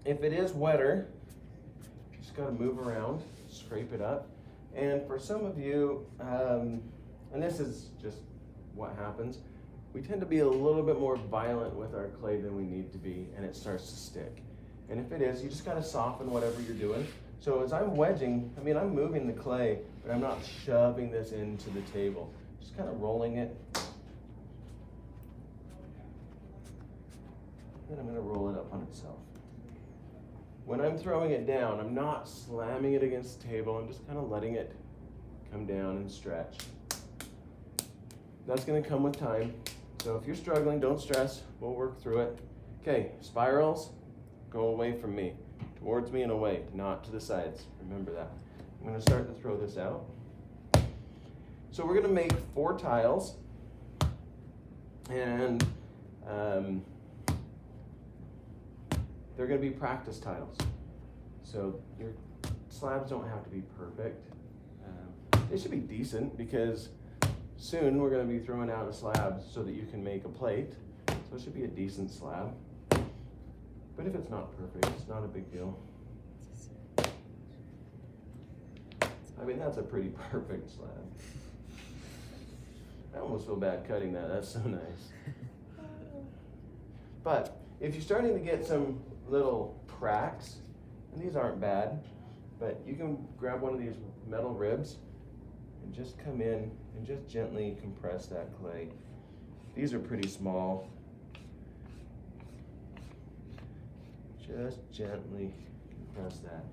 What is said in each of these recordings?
if it is wetter, just got to move around, scrape it up. And for some of you, and this is just what happens, we tend to be a little bit more violent with our clay than we need to be, and it starts to stick. And if it is, you just got to soften whatever you're doing. So as I'm wedging, I'm moving the clay, but I'm not shoving this into the table. Just kind of rolling it. Then I'm going to roll it up on itself. When I'm throwing it down, I'm not slamming it against the table. I'm just kind of letting it come down and stretch. That's going to come with time. So if you're struggling, don't stress. We'll work through it. Okay, spirals, go away from me. Towards me and away, not to the sides. Remember that. I'm going to start to throw this out. So we're going to make 4 tiles. And they're going to be practice tiles. So your slabs don't have to be perfect. They should be decent because soon we're going to be throwing out a slab so that you can make a plate. So it should be a decent slab. But if it's not perfect, it's not a big deal. That's a pretty perfect slab. I almost feel bad cutting that. That's so nice. But if you're starting to get some little cracks, and these aren't bad, but you can grab one of these metal ribs and just come in and just gently compress that clay. These are pretty small. Just gently compress that.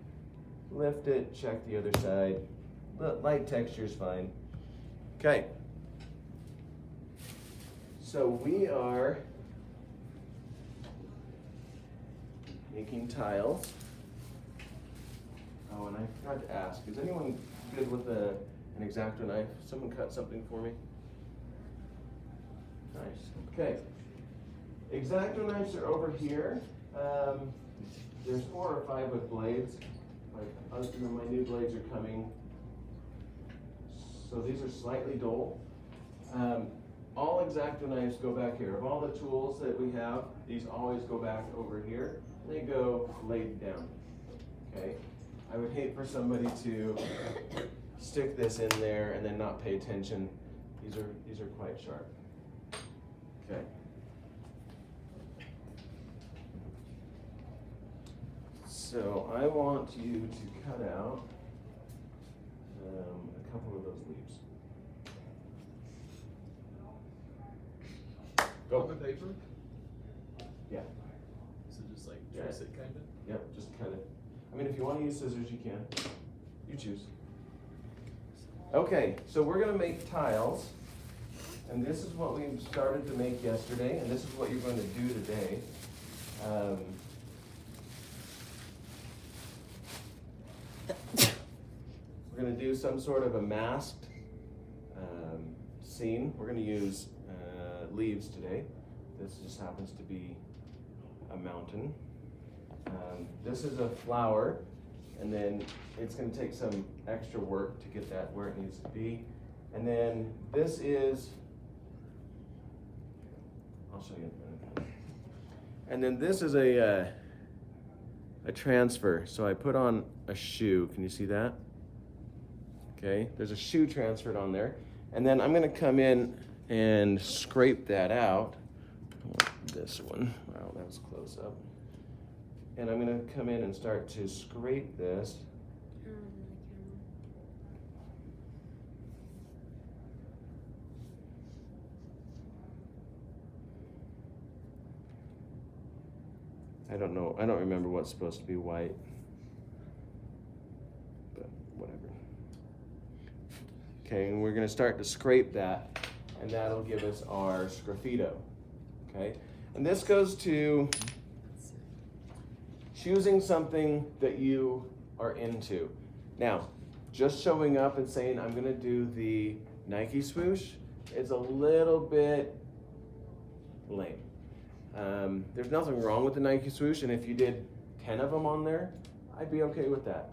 Lift it, check the other side. The light texture is fine. Okay. So we are making tiles. Oh, and I forgot to ask, is anyone good with an X-Acto knife? Someone cut something for me? Nice. Okay. X-Acto knives are over here. There's 4 or 5 with blades. My new blades are coming. So these are slightly dull. All X-Acto knives go back here. Of all the tools that we have, these always go back over here. They go laid down. Okay. I would hate for somebody to stick this in there and then not pay attention. These are quite sharp. Okay. So I want you to cut out a couple of those leaves. Go. On the paper? Yeah. So just like trace it kind of? Yep, just cut it. If you want to use scissors, you can. You choose. Okay, so we're going to make tiles. And this is what we started to make yesterday, and this is what you're going to do today. We're going to do some sort of a masked scene. We're going to use leaves today. This just happens to be a mountain. This is a flower, and then it's going to take some extra work to get that where it needs to be. And then this is, I'll show you. And then this is a transfer. So I put on a shoe. Can you see that? Okay, there's a shoe transferred on there. And then I'm going to come in and scrape that out. This one. Wow, that was close up. And I'm going to come in and start to scrape this. I don't know. I don't remember what's supposed to be white. But whatever. Okay, and we're going to start to scrape that, and that'll give us our sgraffito. Okay? And this goes to choosing something that you are into. Now, just showing up and saying, I'm going to do the Nike swoosh, is a little bit lame. There's nothing wrong with the Nike swoosh, and if you did 10 of them on there, I'd be okay with that.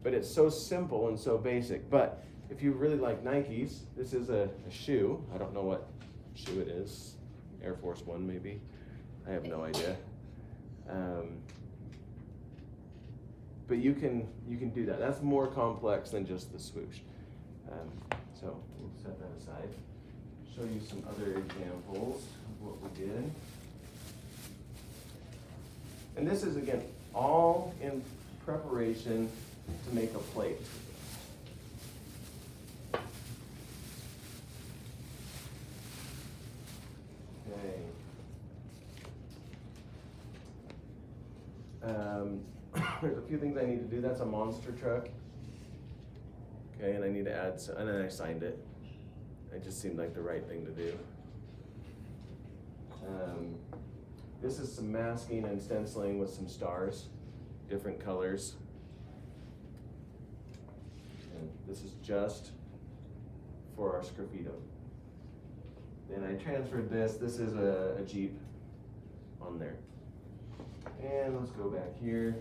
But it's so simple and so basic. But if you really like Nikes, this is a shoe. I don't know what shoe it is. Air Force One, maybe. I have no idea. but you can do that. That's more complex than just the swoosh. So we'll set that aside. Show you some other examples of what we did. And this is, again, all in preparation to make a plate. Okay. There's a few things I need to do. That's a monster truck. Okay, and I need to add some, and then I signed it. It just seemed like the right thing to do. This is some masking and stenciling with some stars, different colors. And this is just for our Sgraffito. Then I transferred this. This is a Jeep on there. And let's go back here.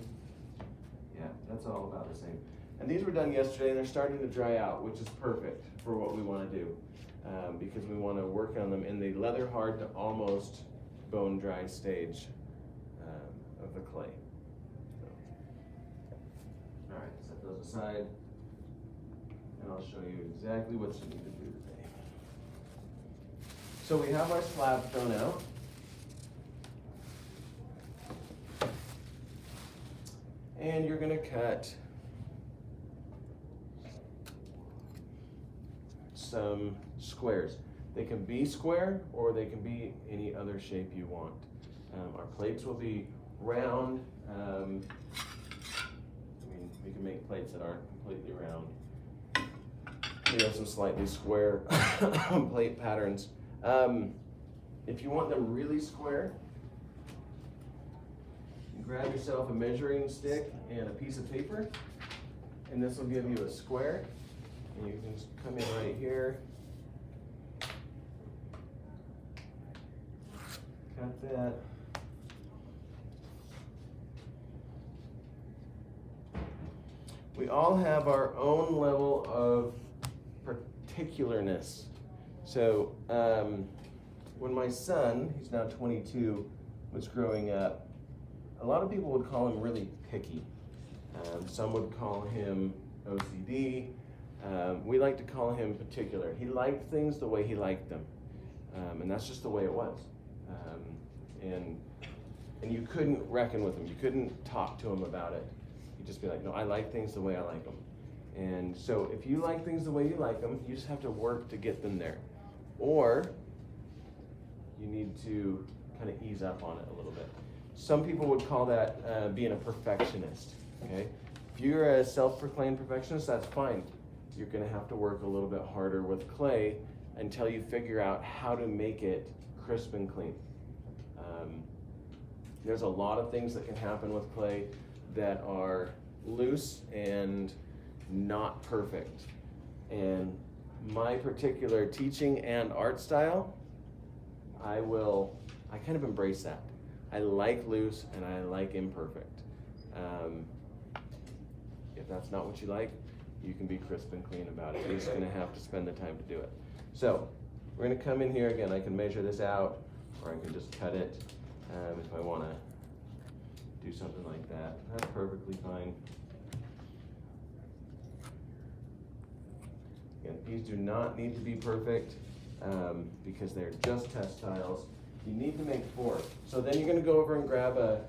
Yeah, that's all about the same. And these were done yesterday, and they're starting to dry out, which is perfect for what we want to do, because we want to work on them in the leather hard to almost bone dry stage of the clay. So, all right, set those aside, and I'll show you exactly what you need to do today. So we have our slab thrown out. And you're going to cut some squares. They can be square or they can be any other shape you want. Our plates will be round. I mean, we can make plates that aren't completely round. We have some slightly square plate patterns. If you want them really square, grab yourself a measuring stick and a piece of paper, and this will give you a square. And you can just come in right here, cut that. We all have our own level of particularness. So when my son, he's now 22, was growing up, a lot of people would call him really picky. Some would call him OCD. We like to call him particular. He liked things the way he liked them. And that's just the way it was. And you couldn't reckon with him. You couldn't talk to him about it. You'd just be like, no, I like things the way I like them. And so if you like things the way you like them, you just have to work to get them there. Or you need to kind of ease up on it a little bit. Some people would call that being a perfectionist, okay? If you're a self-proclaimed perfectionist, that's fine. You're gonna have to work a little bit harder with clay until you figure out how to make it crisp and clean. There's a lot of things that can happen with clay that are loose and not perfect. And my particular teaching and art style, I kind of embrace that. I like loose and I like imperfect. If that's not what you like, you can be crisp and clean about it. You're just gonna have to spend the time to do it. So we're gonna come in here again. I can measure this out, or I can just cut it if I wanna do something like that. That's perfectly fine. Again, these do not need to be perfect because they're just test tiles. You need to make 4. So then you're gonna go over and grab a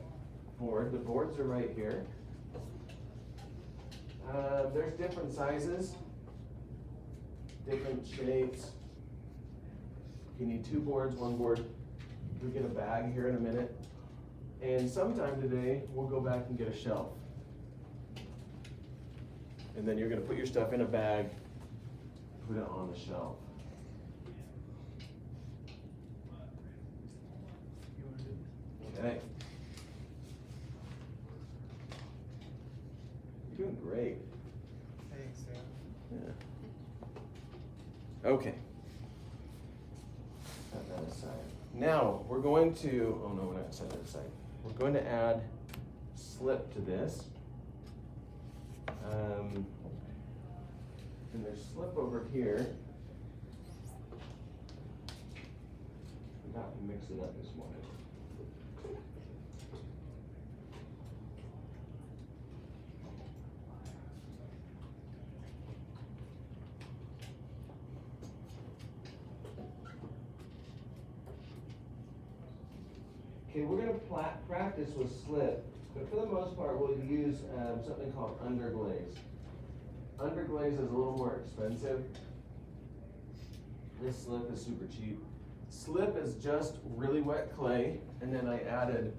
board. The boards are right here. There's different sizes, different shapes. You need 2 boards, 1 board. You'll get a bag here in a minute. And sometime today, we'll go back and get a shelf. And then you're gonna put your stuff in a bag, put it on the shelf. Okay. You're doing great. Thanks, Sam. Yeah. Okay. Set that aside. Now we're going to, oh no, we're not gonna set that aside. We're going to add slip to this. And there's slip over here. Forgot to mix it up this morning. Okay, we're gonna practice with slip, but for the most part, we'll use something called underglaze. Underglaze is a little more expensive. This slip is super cheap. Slip is just really wet clay, and then I added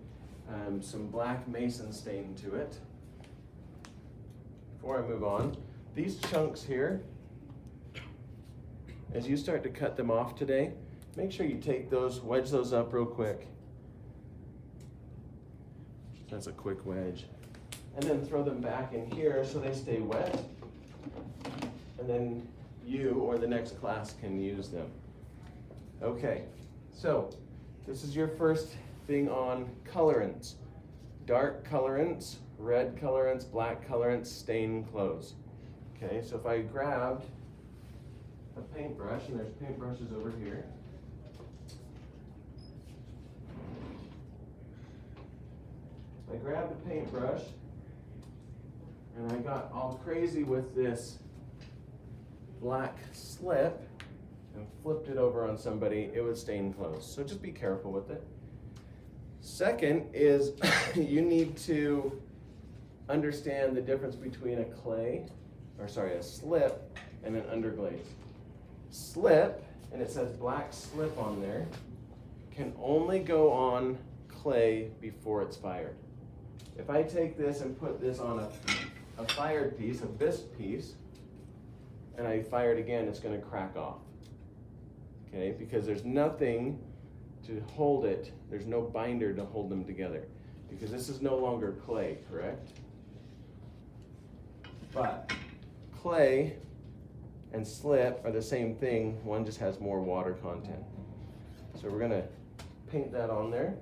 some black mason stain to it. Before I move on, these chunks here, as you start to cut them off today, make sure you take those, wedge those up real quick. That's a quick wedge. And then throw them back in here so they stay wet. And then you or the next class can use them. Okay, so this is your first thing on colorants. Dark colorants, red colorants, black colorants, stain clothes. Okay, so if I grabbed a paintbrush, and there's paintbrushes over here. I grabbed a paintbrush, and I got all crazy with this black slip and flipped it over on somebody, it would stain clothes. So just be careful with it. Second is you need to understand the difference between a slip and an underglaze. Slip, and it says black slip on there, can only go on clay before it's fired. If I take this and put this on a fired piece, a bisque piece, and I fire it again, it's gonna crack off. Okay, because there's nothing to hold it, there's no binder to hold them together. Because this is no longer clay, correct? But clay and slip are the same thing, one just has more water content. So we're gonna paint that on there.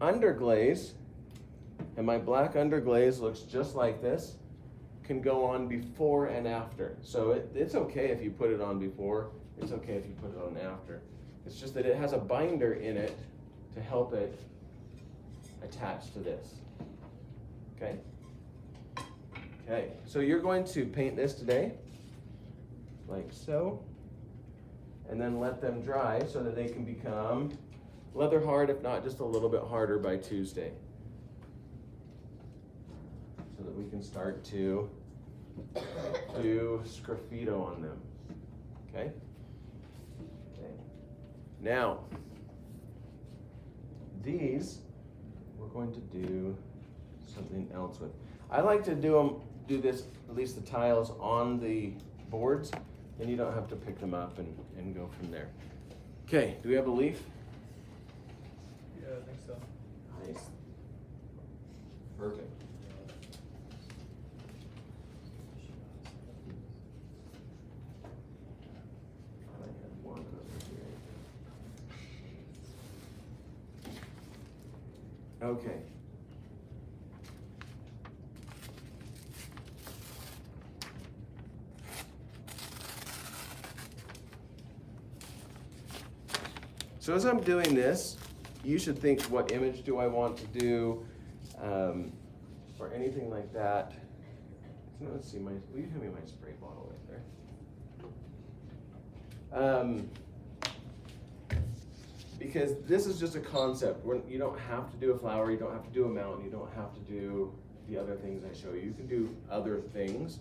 Underglaze, and my black underglaze looks just like this, can go on before and after. So it's okay if you put it on before, it's okay if you put it on after. It's just that it has a binder in it to help it attach to this. Okay? Okay, so you're going to paint this today, like so, and then let them dry so that they can become leather hard, if not just a little bit harder by Tuesday. So that we can start to do sgraffito on them. Okay? Okay. Now, these we're going to do something else with. I like to do this, at least the tiles on the boards, then you don't have to pick them up and go from there. Okay, do we have a leaf? Yeah, I think so. Nice. Perfect. I had one over here. Okay. So as I'm doing this, you should think, what image do I want to do, or anything like that. So let's see, will you hand me my spray bottle right there? Because this is just a concept. You don't have to do a flower, you don't have to do a mountain, you don't have to do the other things I show you. You can do other things,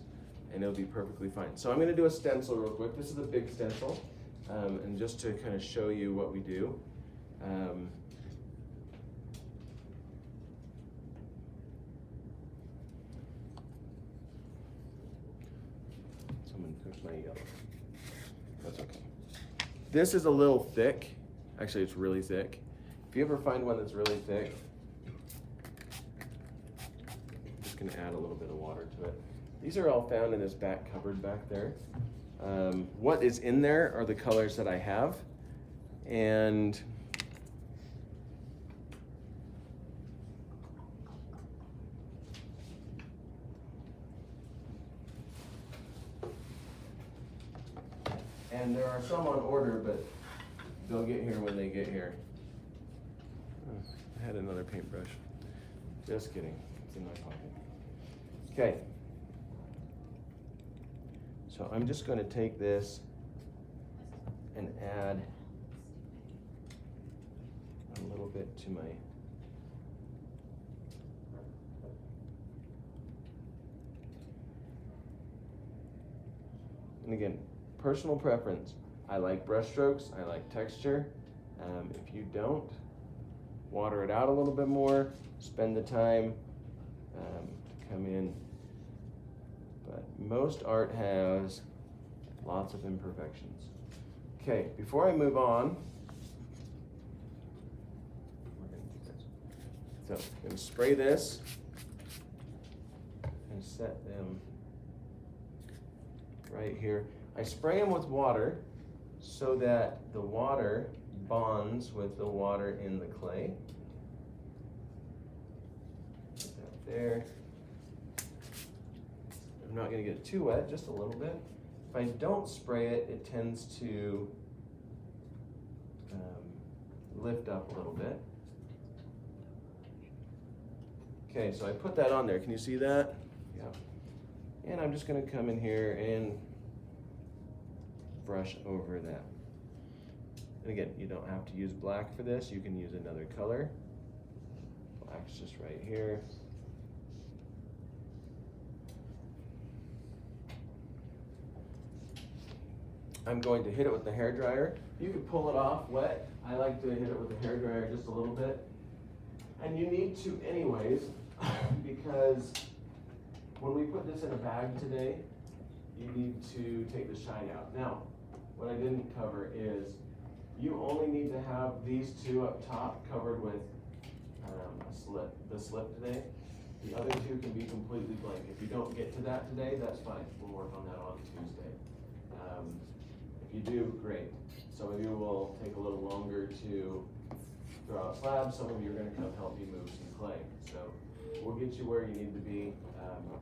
and it'll be perfectly fine. So I'm gonna do a stencil real quick. This is a big stencil. And just to kind of show you what we do. Someone took my yellow. That's okay. This is a little thick. Actually, it's really thick. If you ever find one that's really thick, I'm just gonna add a little bit of water to it. These are all found in this back cupboard back there. What is in there are the colors that I have, and there are some on order, but they'll get here when they get here. I had another paintbrush. Just kidding, it's in my pocket. Okay. So I'm just going to take this and add a little bit to my and again, personal preference. I like brush strokes, I like texture. If you don't, water it out a little bit more, spend the time to come in. But most art has lots of imperfections. Okay, before I move on, we're gonna do this. So I'm gonna spray this and set them right here. I spray them with water so that the water bonds with the water in the clay. Put that there. I'm not gonna get it too wet, just a little bit. If I don't spray it, it tends to lift up a little bit. Okay, so I put that on there. Can you see that? Yeah. And I'm just gonna come in here and brush over that. And again, you don't have to use black for this. You can use another color. Black's just right here. I'm going to hit it with the hairdryer. You can pull it off wet. I like to hit it with the hairdryer just a little bit. And you need to anyways, because when we put this in a bag today, you need to take the shine out. Now, what I didn't cover is you only need to have these two up top covered with the slip today. The other two can be completely blank. If you don't get to that today, that's fine. We'll work on that on Tuesday. If you do, great. Some of you will take a little longer to throw out slabs. Some of you are going to come help me move some clay. So we'll get you where you need to be.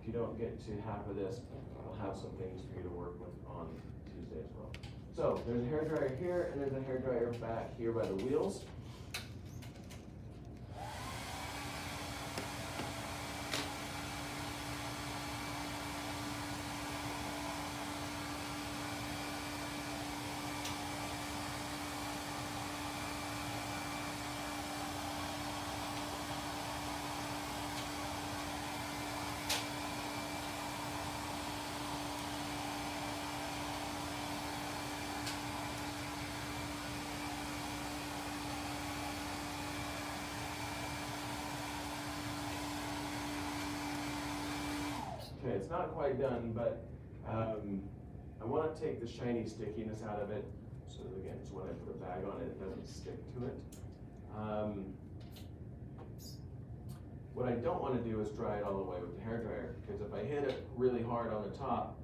If you don't get to half of this, we'll have some things for you to work with on Tuesday as well. So there's a hairdryer here, and there's a hairdryer back here by the wheels. Okay, it's not quite done, but I want to take the shiny stickiness out of it. So again, so when I put a bag on it, it doesn't stick to it. What I don't want to do is dry it all the way with the hairdryer, because if I hit it really hard on the top,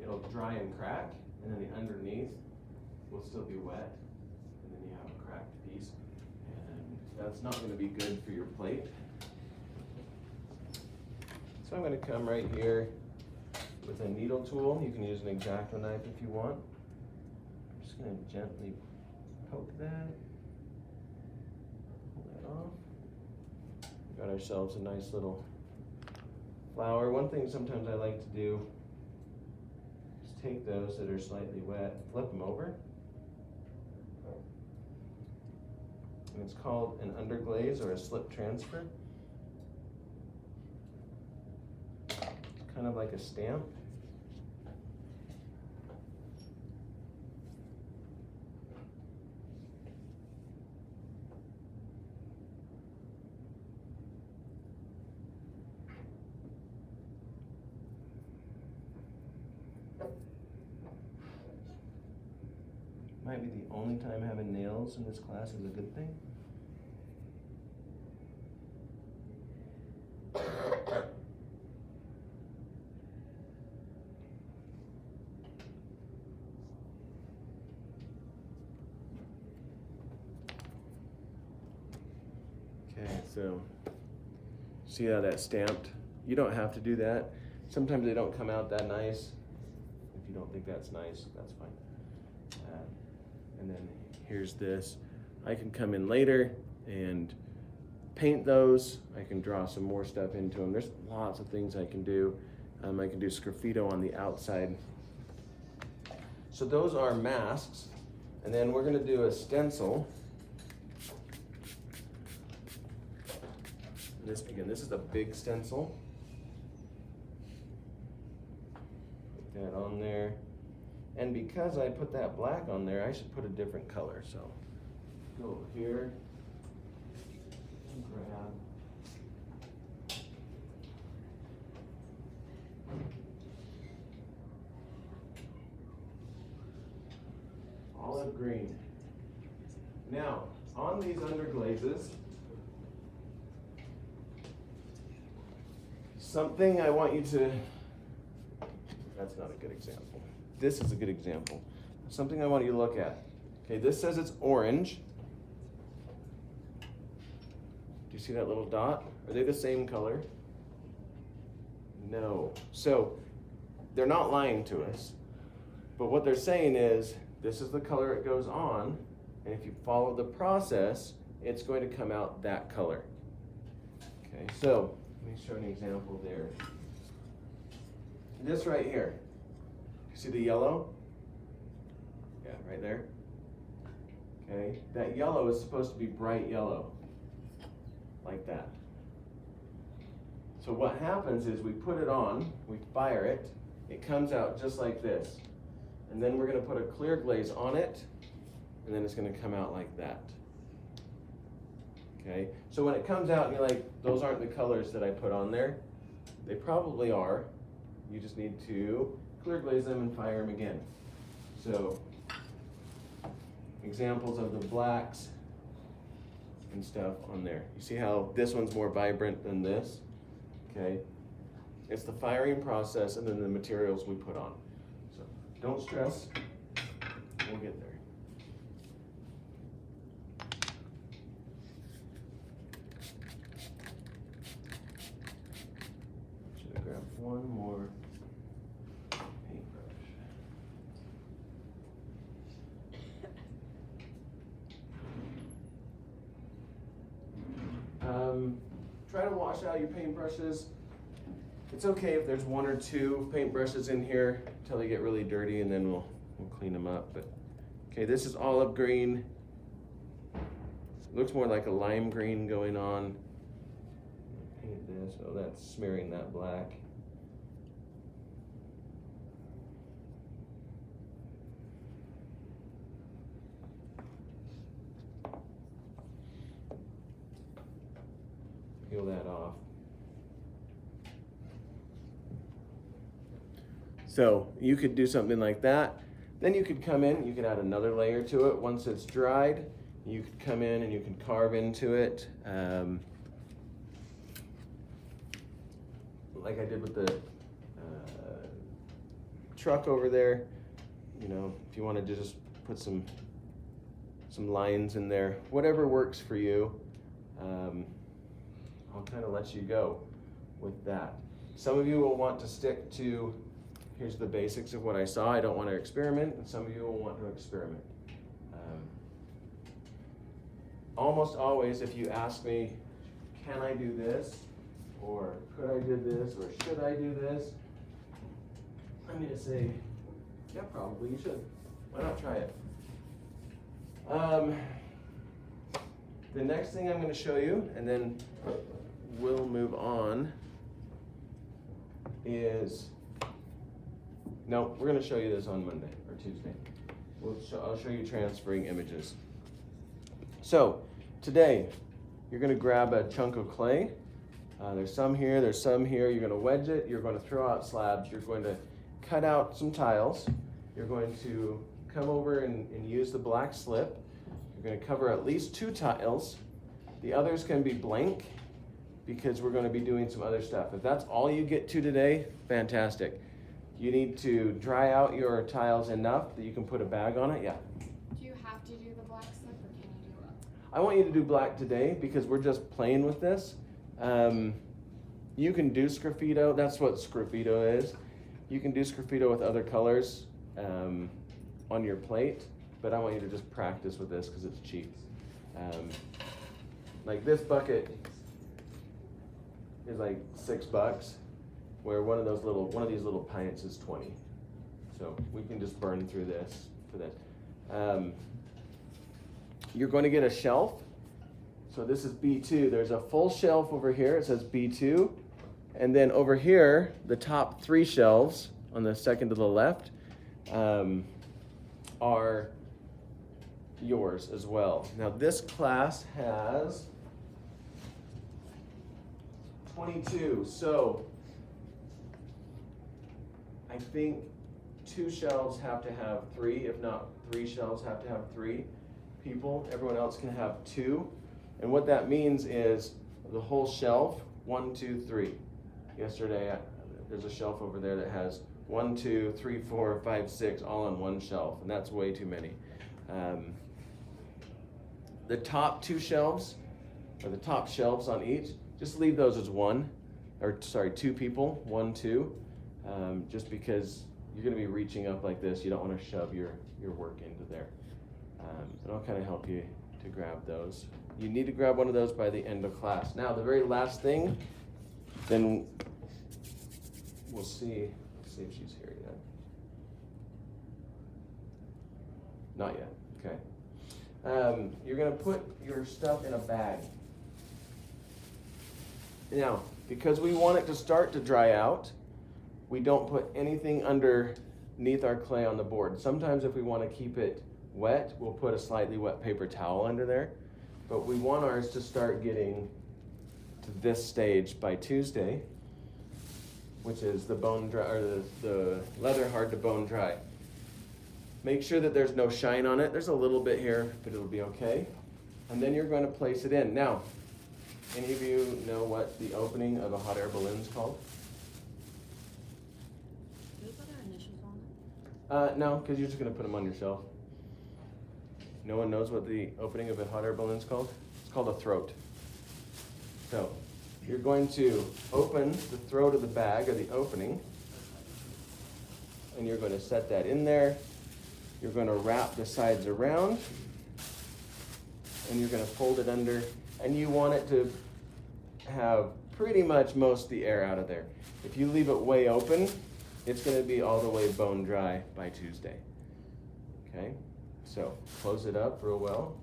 it'll dry and crack, and then the underneath will still be wet, and then you have a cracked piece, and that's not going to be good for your plate. So I'm going to come right here with a needle tool. You can use an X-Acto knife if you want. I'm just going to gently poke that, pull that off. Got ourselves a nice little flower. One thing sometimes I like to do is take those that are slightly wet, flip them over. And it's called an underglaze or a slip transfer. Kind of like a stamp. Might be the only time having nails in this class is a good thing. So, see how that's stamped? You don't have to do that. Sometimes they don't come out that nice. If you don't think that's nice, that's fine. And then here's this. I can come in later and paint those. I can draw some more stuff into them. There's lots of things I can do. I can do sgraffito on the outside. So those are masks. And then we're gonna do a stencil. This, again, this is a big stencil. Put that on there. And because I put that black on there, I should put a different color. So go over here and grab. Olive green. Now, on these underglazes, something I want you to, that's not a good example. This is a good example. Something I want you to look at. Okay, this says it's orange. Do you see that little dot? Are they the same color? No. So, they're not lying to us. But what they're saying is, this is the color it goes on, and if you follow the process, it's going to come out that color. Okay, so let me show an example there. This right here, you see the yellow? Yeah, right there. Okay, that yellow is supposed to be bright yellow, like that. So what happens is we put it on, we fire it, it comes out just like this. And then we're going to put a clear glaze on it, and then it's going to come out like that. Okay, so when it comes out and you're like, those aren't the colors that I put on there, they probably are. You just need to clear glaze them and fire them again. So, examples of the blacks and stuff on there. You see how this one's more vibrant than this? Okay, it's the firing process and then the materials we put on. Don't stress, we'll get there. Should have grabbed one more paintbrush. Try to wash out your paintbrushes. It's okay if there's one or two paintbrushes in here until they get really dirty, and then we'll clean them up. But okay, this is olive green. It looks more like a lime green going on. Paint this, so that's smearing that black. Peel that off. So you could do something like that. Then you could come in, you could add another layer to it. Once it's dried, you could come in and you can carve into it. Like I did with the truck over there. You know, if you wanted to just put some lines in there, whatever works for you. I'll kind of let you go with that. Some of you will want to stick to, here's the basics of what I saw, I don't want to experiment, and some of you will want to experiment. Almost always, if you ask me, can I do this, or could I do this, or should I do this, I'm going to say, yeah, probably you should. Why not try it? The next thing I'm going to show you, and then we'll move on, is, no, we're going to show you this on Monday or Tuesday. I'll show you transferring images. So, today, you're going to grab a chunk of clay. There's some here, there's some here. You're going to wedge it. You're going to throw out slabs. You're going to cut out some tiles. You're going to come over and use the black slip. You're going to cover at least 2 tiles. The others can be blank because we're going to be doing some other stuff. If that's all you get to today, fantastic. You need to dry out your tiles enough that you can put a bag on it. Yeah. Do you have to do the black slip, or can you do it? I want you to do black today because we're just playing with this. You can do sgraffito. That's what sgraffito is. You can do sgraffito with other colors on your plate, but I want you to just practice with this because it's cheap. Like this bucket is like $6, where one of these little pints is 20. So we can just burn through this for this. You're going to get a shelf. So this is B2. There's a full shelf over here. It says B2. And then over here, the top 3 shelves on the second to the left are yours as well. Now this class has 22. So I think 2 shelves have to have 3, if not 3 shelves have to have 3 people. Everyone else can have 2. And what that means is the whole shelf, 1, 2, 3. Yesterday, there's a shelf over there that has 1, 2, 3, 4, 5, 6 all on one shelf, and that's way too many. The top 2 shelves, or the top shelves on each, just leave those as 2 people, 1, 2, just because you're going to be reaching up like this. You don't want to shove your work into there. And I'll kind of help you to grab those. You need to grab one of those by the end of class. Now, the very last thing, then we'll see. Let's see if she's here yet. Not yet. Okay. You're going to put your stuff in a bag. Now, because we want it to start to dry out, we don't put anything underneath our clay on the board. Sometimes if we want to keep it wet, we'll put a slightly wet paper towel under there. But we want ours to start getting to this stage by Tuesday, which is the bone dry, or the leather hard to bone dry. Make sure that there's no shine on it. There's a little bit here, but it'll be okay. And then you're going to place it in. Now, any of you know what the opening of a hot air balloon is called? Do we put our initials on it? No, because you're just going to put them on your shelf. No one knows what the opening of a hot air balloon is called? It's called a throat. So, you're going to open the throat of the bag, or the opening, and you're going to set that in there. You're going to wrap the sides around, and you're going to fold it under, and you want it to have pretty much most of the air out of there. If you leave it way open, it's going to be all the way bone dry by Tuesday. Okay? So, close it up real well.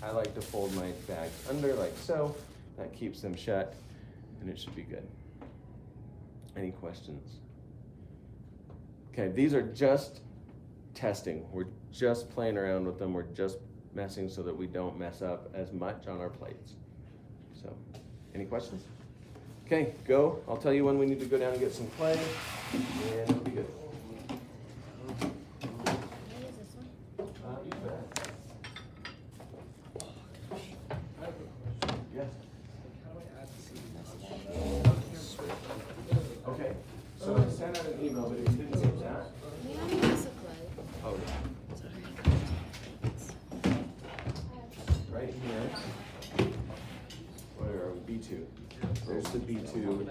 I like to fold my bags under like so. That keeps them shut, and it should be good. Any questions? Okay, these are just testing. We're just playing around with them. We're just messing so that we don't mess up as much on our plates. So, any questions? Okay, go. I'll tell you when we need to go down and get some clay, and it'll be good. Can I use this one? You bet. I have a question. Yes. How do I add Okay, so I sent out an email, but if you didn't get that, May I use the clay? oh, Sorry. right here. Where are we? B2. There's the B2.